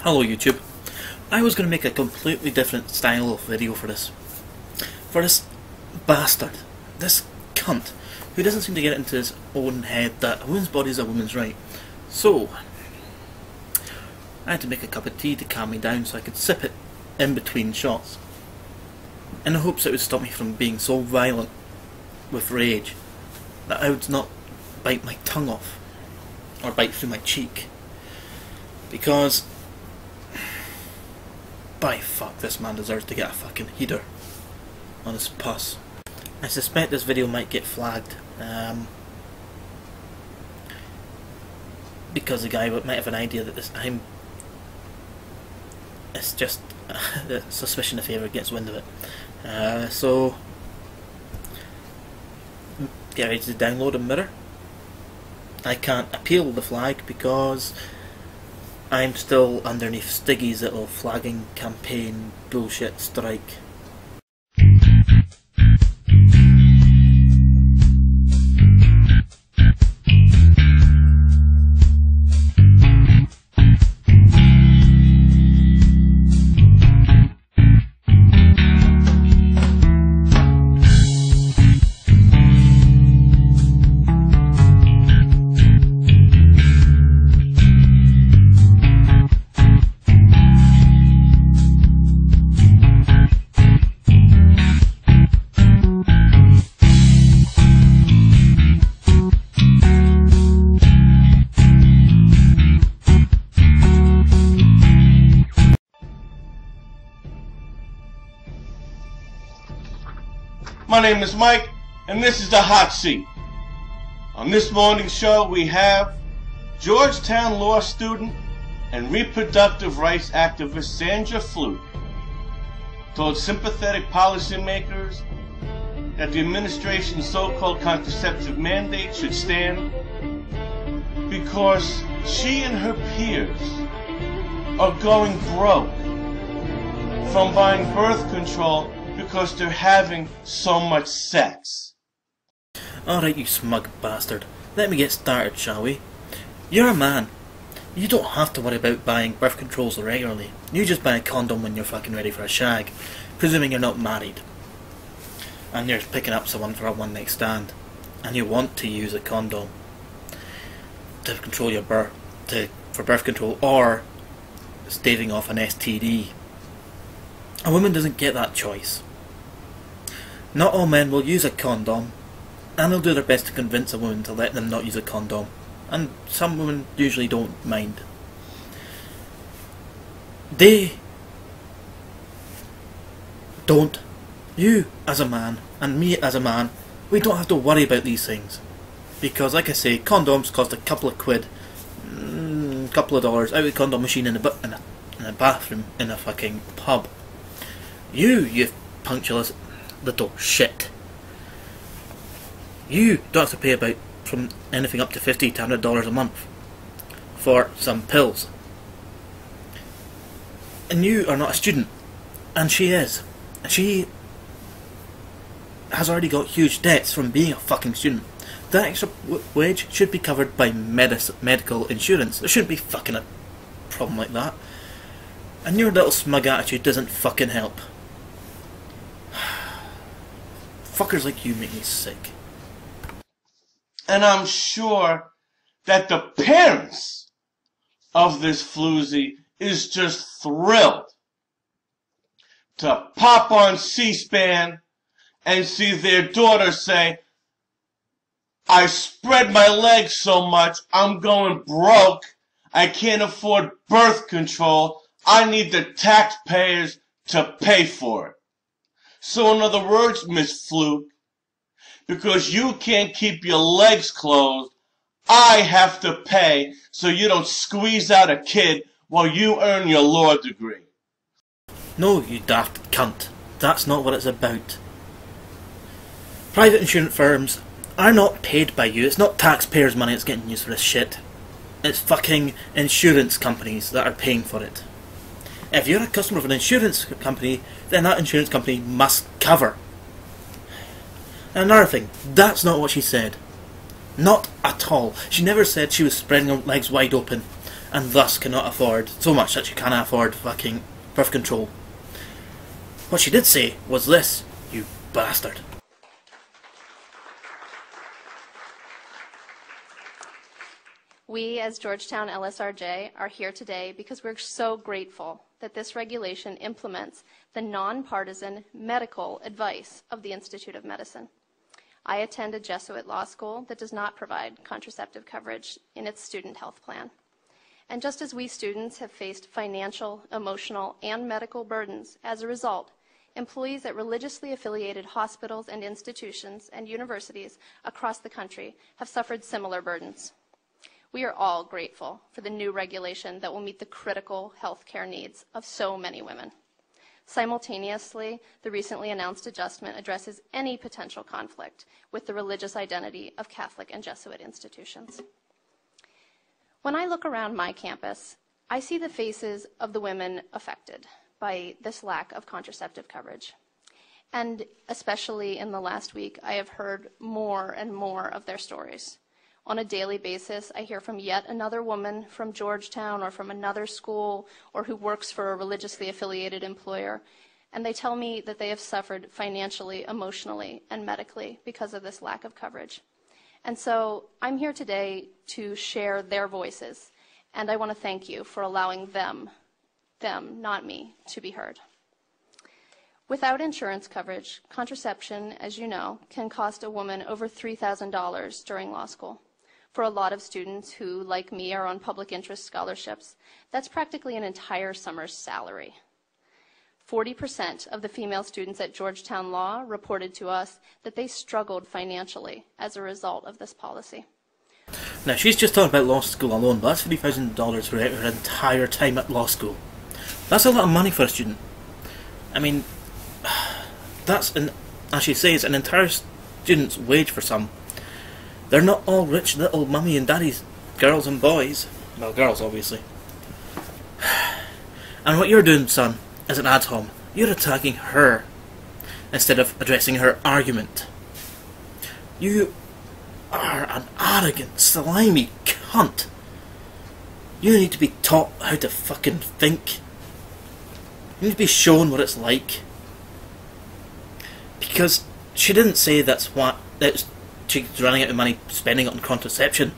Hello YouTube. I was going to make a completely different style of video for this. For this bastard, this cunt, who doesn't seem to get it into his own head that a woman's body is a woman's right. So, I had to make a cup of tea to calm me down so I could sip it in between shots, in the hopes it would stop me from being so violent with rage that I would not bite my tongue off, or bite through my cheek. Because, by fuck, this man deserves to get a fucking heater on his puss. I suspect this video might get flagged, because the guy might have an idea that this time it's just a suspicion if he ever gets wind of it. So, get ready to download a mirror. I can't appeal the flag because I'm still underneath Stiggy's little flagging campaign bullshit strike. My name is Mike, and this is the Hot Seat. On this morning's show, we have Georgetown law student and reproductive rights activist Sandra Fluke told sympathetic policymakers that the administration's so-called contraceptive mandate should stand because she and her peers are going broke from buying birth control because they're having so much sex. Alright, you smug bastard. Let me get started, shall we? You're a man. You don't have to worry about buying birth controls regularly. You just buy a condom when you're fucking ready for a shag, presuming you're not married. And you're picking up someone for a one-night stand. And you want to use a condom to control your for birth control or staving off an STD. A woman doesn't get that choice. Not all men will use a condom, and they'll do their best to convince a woman to let them not use a condom, and some women usually don't mind. They don't. You as a man, and me as a man, we don't have to worry about these things. Because, like I say, condoms cost a couple of quid, couple of dollars, out of the condom machine in a bathroom in a fucking pub. You punctualist little shit. You don't have to pay about from anything up to $50 to $100 a month for some pills. And you are not a student, and she is. She has already got huge debts from being a fucking student. That extra wage should be covered by medical insurance. There shouldn't be fucking a problem like that. And your little smug attitude doesn't fucking help. Fuckers like you make me sick. And I'm sure that the parents of this floozy is just thrilled to pop on C-SPAN and see their daughter say, I spread my legs so much, I'm going broke, I can't afford birth control, I need the taxpayers to pay for it. So in other words, Miss Fluke, because you can't keep your legs closed, I have to pay so you don't squeeze out a kid while you earn your law degree. No, you daft cunt. That's not what it's about. Private insurance firms are not paid by you. It's not taxpayers' money that's getting used for this shit. It's fucking insurance companies that are paying for it. If you're a customer of an insurance company, then that insurance company must cover. And another thing, that's not what she said. Not at all. She never said she was spreading her legs wide open and thus cannot afford so much that she can't afford fucking birth control. What she did say was this, you bastard. We, as Georgetown LSRJ, are here today because we're so grateful that this regulation implements the nonpartisan medical advice of the Institute of Medicine. I attend a Jesuit law school that does not provide contraceptive coverage in its student health plan. And just as we students have faced financial, emotional, and medical burdens as a result, employees at religiously affiliated hospitals and institutions and universities across the country have suffered similar burdens. We are all grateful for the new regulation that will meet the critical health care needs of so many women. Simultaneously, the recently announced adjustment addresses any potential conflict with the religious identity of Catholic and Jesuit institutions. When I look around my campus, I see the faces of the women affected by this lack of contraceptive coverage. And especially in the last week, I have heard more and more of their stories. On a daily basis, I hear from yet another woman from Georgetown or from another school or who works for a religiously affiliated employer, and they tell me that they have suffered financially, emotionally, and medically because of this lack of coverage. And so I'm here today to share their voices, and I want to thank you for allowing them, not me, to be heard. Without insurance coverage, contraception, as you know, can cost a woman over $3,000 during law school. For a lot of students who, like me, are on public interest scholarships, that's practically an entire summer's salary. 40% of the female students at Georgetown Law reported to us that they struggled financially as a result of this policy. Now, she's just talking about law school alone, but that's $3,000 throughout her entire time at law school. That's a lot of money for a student. I mean, that's, as she says, an entire student's wage for some. They're not all rich little mummy and daddy's girls and boys. Well, girls, obviously. And what you're doing, son, is an ad hom. You're attacking her instead of addressing her argument. You are an arrogant, slimy cunt. You need to be taught how to fucking think. You need to be shown what it's like. Because she didn't say that's she's running out of money spending it on contraception.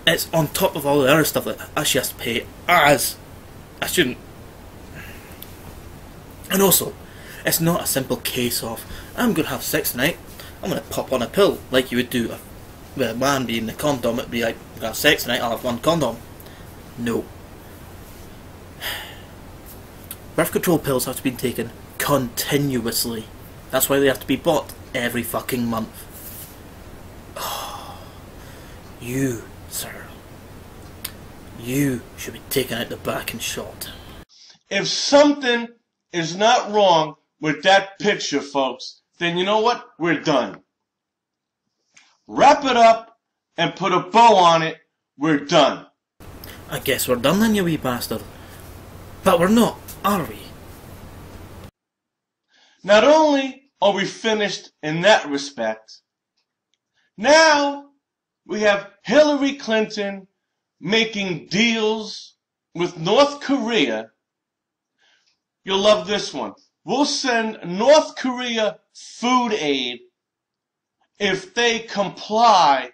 It's on top of all the other stuff that she has to pay as a student. And also, it's not a simple case of, I'm going to have sex tonight, I'm going to pop on a pill, like you would do with a man being the condom. It'd be like, I'm going to have sex tonight, I'll have one condom. No. Birth control pills have to be taken continuously. That's why they have to be bought every fucking month. Oh, you, sir. You should be taken out the back and shot. If something is not wrong with that picture, folks, then you know what? We're done. Wrap it up and put a bow on it. We're done. I guess we're done then, you wee bastard. But we're not, are we? Not only are we finished in that respect, now we have Hillary Clinton making deals with North Korea. You'll love this one. We'll send North Korea food aid if they comply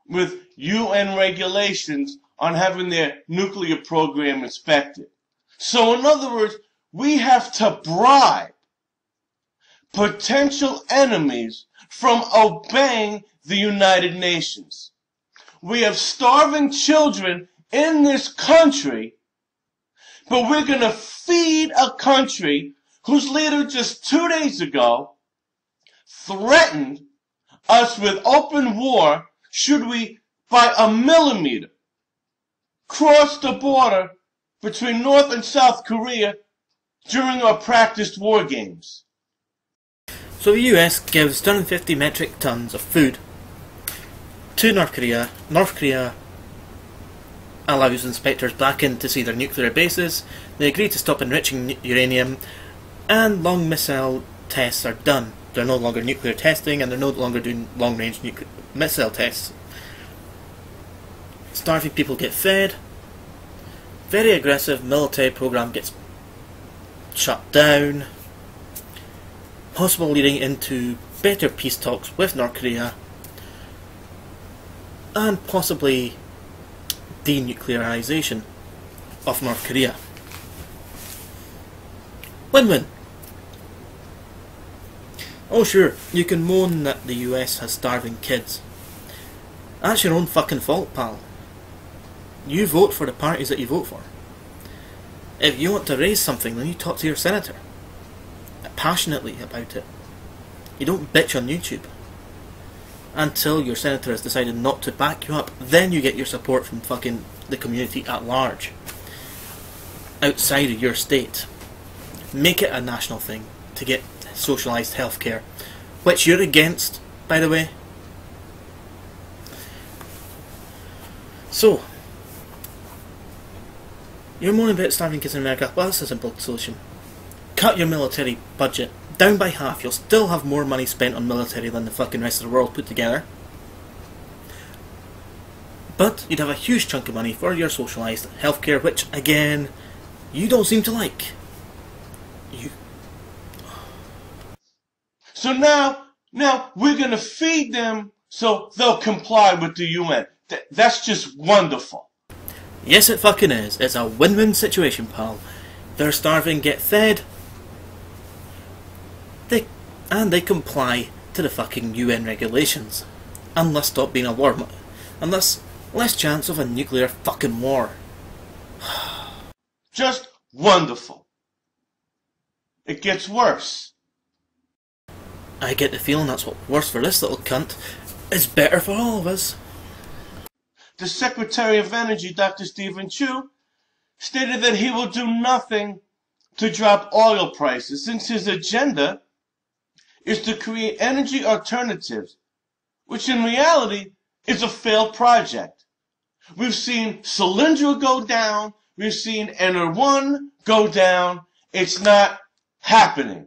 with UN regulations on having their nuclear program inspected. So in other words, we have to bribe potential enemies from obeying the United Nations. We have starving children in this country, but we're going to feed a country whose leader just 2 days ago threatened us with open war should we, by a millimeter, cross the border between North and South Korea during our practiced war games. So the US gives 250 metric tons of food to North Korea. North Korea allows inspectors back in to see their nuclear bases. They agree to stop enriching uranium, and long missile tests are done. They're no longer nuclear testing, and they're no longer doing long-range missile tests. starving people get fed, very aggressive military program gets shut down, possible leading into better peace talks with North Korea, and possibly denuclearization of North Korea. Win-win. Oh sure, you can moan that the US has starving kids. That's your own fucking fault, pal. You vote for the parties that you vote for. If you want to raise something, then you talk to your senator passionately about it. You don't bitch on YouTube until your senator has decided not to back you up. Then you get your support from fucking the community at large, outside of your state. Make it a national thing to get socialised healthcare, which you're against, by the way. So, you're moaning about starving kids in America. Well, that's a simple solution. Cut your military budget down by half. You'll still have more money spent on military than the fucking rest of the world put together. But you'd have a huge chunk of money for your socialised healthcare, which, again, you don't seem to like. So now we're going to feed them so they'll comply with the UN. That's just wonderful. Yes, it fucking is. It's a win-win situation, pal. They're starving, get fed. They comply to the fucking UN regulations. And let's stop being a war. And less chance of a nuclear fucking war. Just wonderful. It gets worse. I get the feeling that's what's worse for this little cunt is better for all of us. The Secretary of Energy, Dr. Stephen Chu, stated that he will do nothing to drop oil prices since his agenda is to create energy alternatives, which in reality is a failed project. We've seen Solyndra go down, we've seen NR1 go down. It's not happening.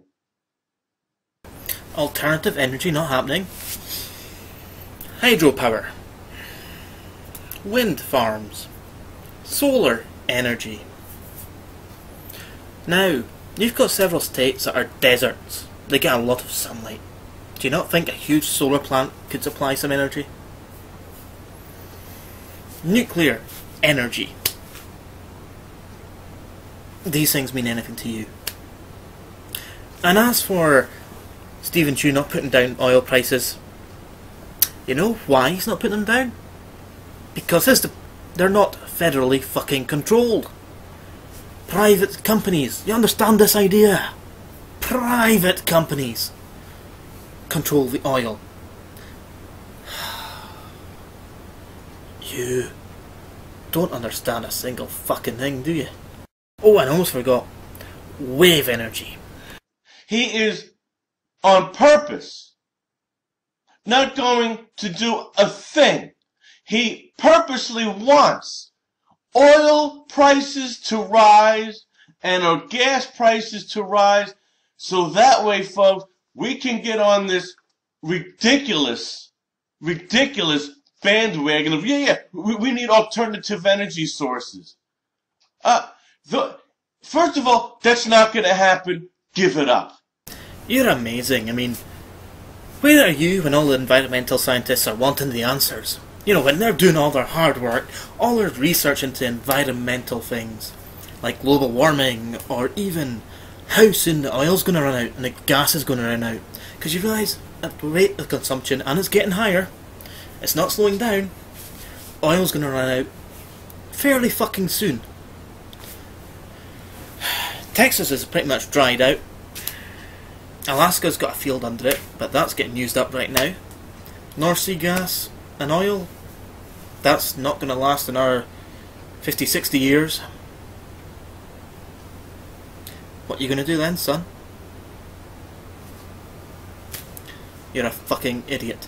Alternative energy not happening. Hydropower. Wind farms. Solar energy. Now, you've got several states that are deserts. They get a lot of sunlight. Do you not think a huge solar plant could supply some energy? Nuclear energy. These things mean anything to you. And as for Stephen Chu not putting down oil prices, you know why he's not putting them down? Because they're not federally fucking controlled. Private companies, you understand this idea? Private companies control the oil. You don't understand a single fucking thing, do you? Oh, and I almost forgot. Wave energy. He is on purpose not going to do a thing. He purposely wants oil prices to rise and our gas prices to rise, so that way, folks, we can get on this ridiculous bandwagon of, we need alternative energy sources. First of all, that's not going to happen. Give it up. You're amazing. I mean, where are you when all the environmental scientists are wanting the answers? You know, when they're doing all their hard work, all their research into environmental things, like global warming, or even how soon the oil's going to run out and the gas is going to run out. Because you realise at the rate of consumption, and it's getting higher, it's not slowing down, oil's going to run out fairly fucking soon. Texas is pretty much dried out. Alaska's got a field under it, but that's getting used up right now. North Sea gas and oil, that's not going to last another 50, 60 years. What are you going to do then, son? You're a fucking idiot.